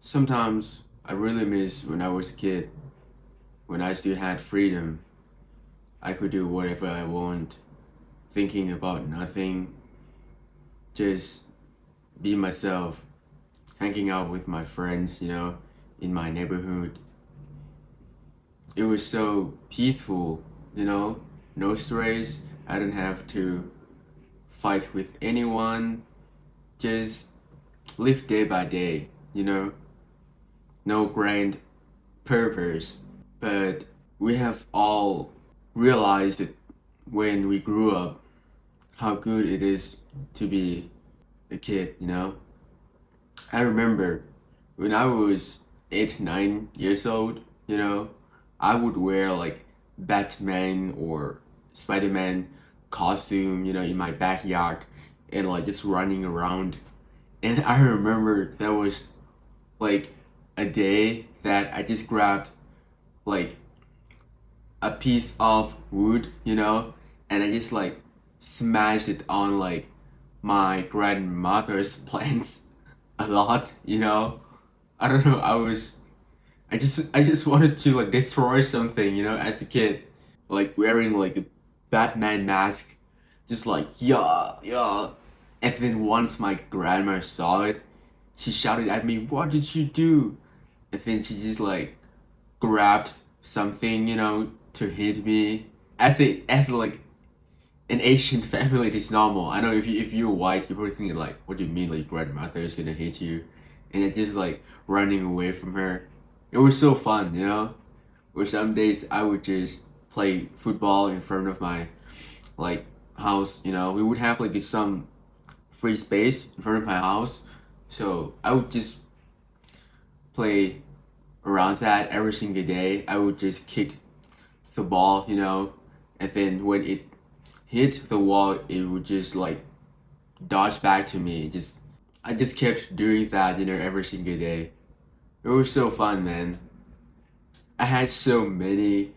Sometimes I really miss when I was a kid, when I still had freedom. I could do whatever I want, thinking about nothing, just be myself, hanging out with my friends, in my neighborhood. It was so peaceful, no stress. I don't have to fight with anyone, just live day by day, no grand purpose. But we have all realized it when we grew up how good it is to be a kid. I remember when I was 8, 9 years old, I would wear like Batman or Spider-Man costume, in my backyard and like just running around. And I remember there was like a day that I just grabbed like a piece of wood, and I just like smashed it on like my grandmother's plants a lot. I don't know, I just wanted to like destroy something, as a kid. Like wearing like a Batman mask, just like yeah, yeah. And then once my grandma saw it, she shouted at me, "What did you do?" And then she just like grabbed something, to hit me. As like an Asian family, it is normal. I know if you're white, you probably think like, what do you mean like grandmother is gonna hit you? And I just like running away from her. It was so fun. Or some days I would just play football in front of my like house. We would have like some free space in front of my house, so I would just play around that every single day. I would just kick the ball, and then when it hit the wall, it would just like dodge back to me. I just kept doing that, every single day. It was so fun, man. I had so many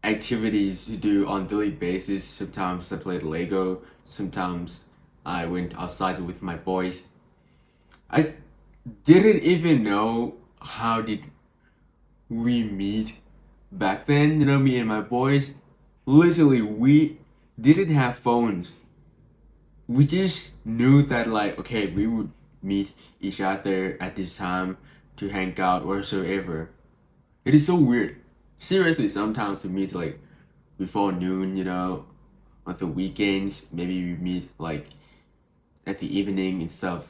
activities to do on daily basis. Sometimes I played Lego. Sometimes I went outside with my boys. I didn't even know how did we meet back then. Me and my boys. Literally, we didn't have phones. We just knew that like okay, we would meet each other at this time to hang out whatsoever. It is so weird. Seriously, sometimes we meet like before noon, on the weekends. Maybe we meet like at the evening and stuff.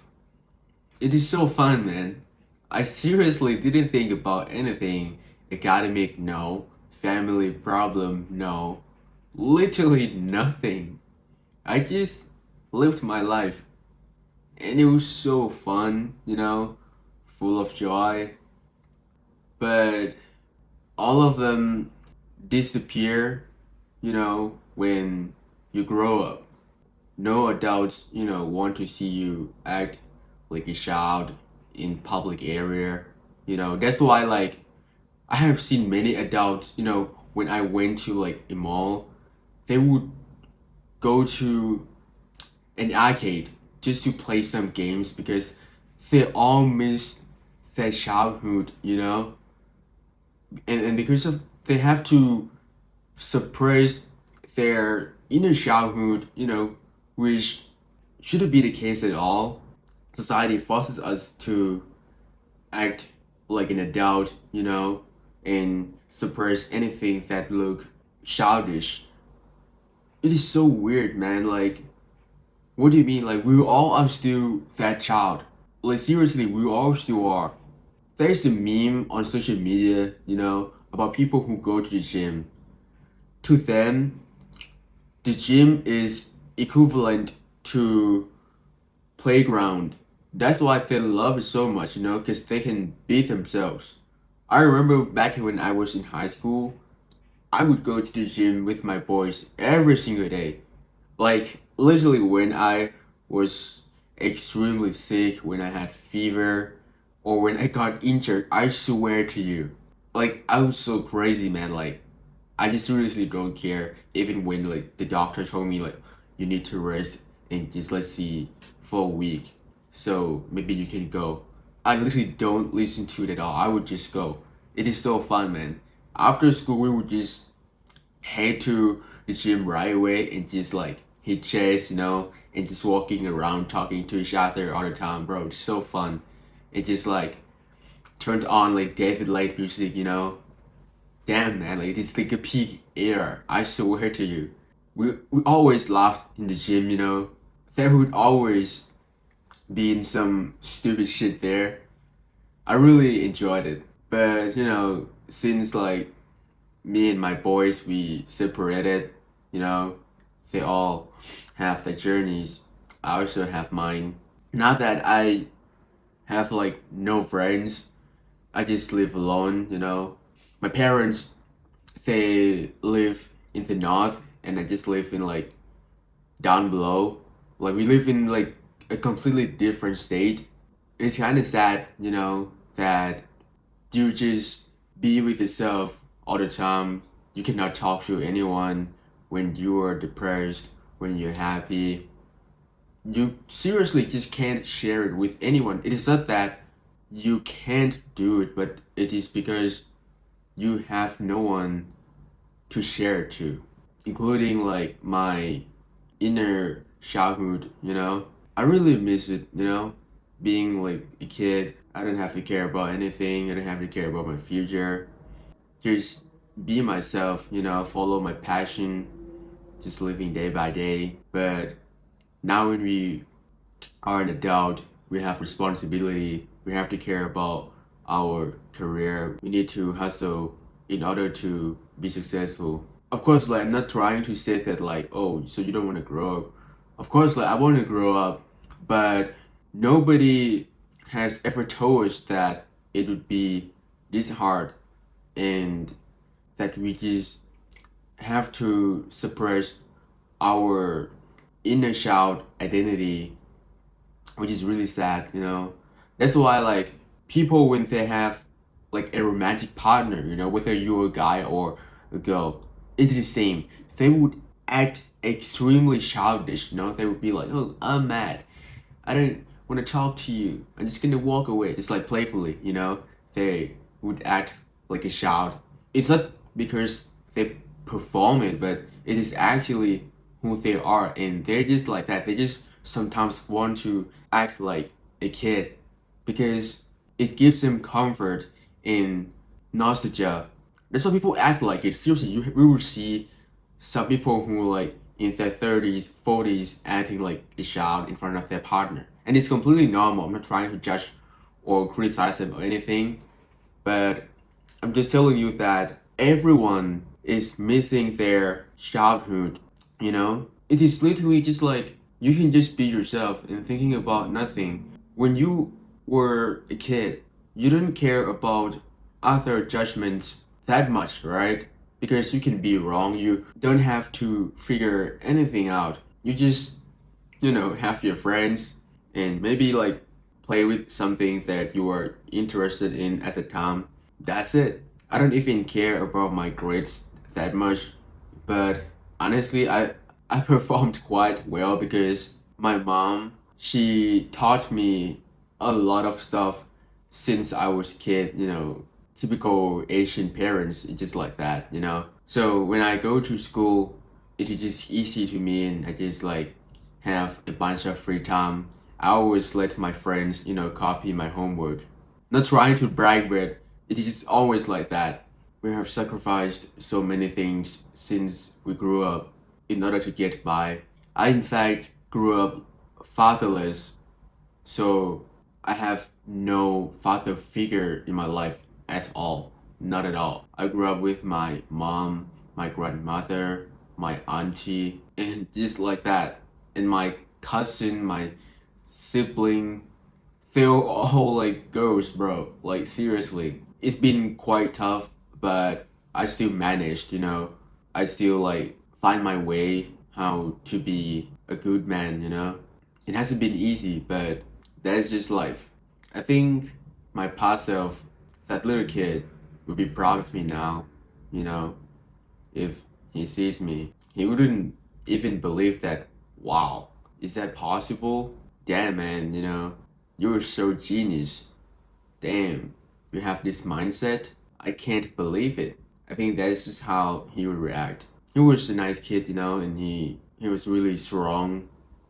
It is so fun, man. I seriously didn't think about anything. Academic, no. Family problem, no. Literally nothing. I just lived my life. And it was so fun, full of joy. But all of them disappear, when you grow up. No adults, want to see you act like a child in public area. That's why like I have seen many adults, when I went to like a mall, they would go to an arcade just to play some games because they all miss their childhood, and because of they have to suppress their inner childhood, which shouldn't be the case at all. Society forces us to act like an adult, and suppress anything that look childish. It is so weird, man. Like, what do you mean? Like, we all are still that child. Like, seriously, we all still are. There's the meme on social media, about people who go to the gym. To them, the gym is equivalent to playground. That's why they love it so much, because they can beat themselves. I remember back when I was in high school, I would go to the gym with my boys every single day. Like, literally, when I was extremely sick, when I had fever, or when I got injured, I swear to you, like, I was so crazy, man. Like, I just seriously don't care. Even when like the doctor told me like you need to rest and just let's see for a week, so maybe you can go. I literally don't listen to it at all. I would just go. It is so fun, man. After school, we would just head to the gym right away and just like hit chest, and just walking around talking to each other all the time, bro. It's so fun. It just like turned on like David Light music, Damn, man, like it's like a peak era. I swear to you. We always laughed in the gym. There would always be in some stupid shit there. I really enjoyed it. But since like me and my boys we separated, you know, they all have their journeys. I also have mine. Not that I have like no friends. I just live alone. My parents they live in the north and I just live in like down below. Like we live in like a completely different state. It's kind of sad, that you just be with yourself all the time. You cannot talk to anyone when you are depressed, when you're happy. You seriously just can't share it with anyone. It is not that you can't do it, but it is because you have no one to share it to, including like my inner childhood. I really miss it. Being like a kid. I don't have to care about anything. I don't have to care about my future. Just be myself, follow my passion, just living day by day. But now when we are an adult, we have responsibility. We have to care about our career. We need to hustle in order to be successful. Of course, like I'm not trying to say that like, oh, so you don't want to grow up. Of course, like I want to grow up, but nobody has ever told us that it would be this hard and that we just have to suppress our inner child identity, which is really sad. That's why like people when they have like a romantic partner, whether you're a guy or a girl, it's the same. They would act extremely childish. They would be like, oh, I'm mad. I don't want to talk to you. I'm just gonna walk away, just like playfully. They would act like a child. It's not because they perform it, but it is actually who they are, and they're just like that. They just sometimes want to act like a kid because it gives them comfort and nostalgia. That's why people act like it. Seriously, we will see some people who like in their 30s, 40s acting like a child in front of their partner. And it's completely normal. I'm not trying to judge or criticize them or anything, but I'm just telling you that everyone is missing their childhood. It is literally just like you can just be yourself and thinking about nothing. When you were a kid, you didn't care about other judgments that much, right? Because you can be wrong. You don't have to figure anything out. You just have your friends and maybe like play with something that you are interested in at the time. That's it. I don't even care about my grades that much, but honestly, I performed quite well because my mom, she taught me a lot of stuff since I was a kid. Typical Asian parents, it's just like that. So when I go to school, it's just easy to me and I just like have a bunch of free time. I always let my friends, copy my homework. Not trying to brag, but it is just always like that. We have sacrificed so many things since we grew up in order to get by. I, in fact, grew up fatherless, so I have no father figure in my life at all. Not at all. I grew up with my mom, my grandmother, my auntie, and just like that. And my cousin, my sibling, they're all like girls, bro. Like, seriously. It's been quite tough, but I still managed. I still like find my way how to be a good man. It hasn't been easy, but that's just life. I think my past self, that little kid, would be proud of me now, you know, if he sees me. He wouldn't even believe that, wow, is that possible? Damn, man, you were so genius. damn, you have this mindset? I can't believe it. I think that's just how he would react. He was a nice kid, and he was really strong.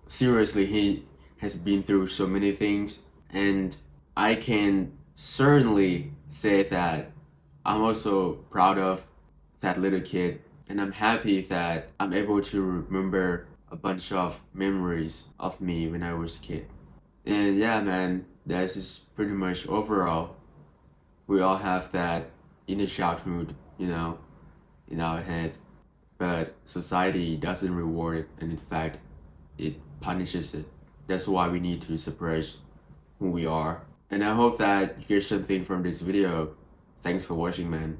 Seriously, he has been through so many things, and I can certainly say that I'm also proud of that little kid, and I'm happy that I'm able to remember a bunch of memories of me when I was a kid. And yeah, man, that's just pretty much overall. We all have that inner childhood, in our head, but society doesn't reward it, and in fact, it punishes it. That's why we need to suppress who we are. And I hope that you get something from this video. Thanks for watching, man.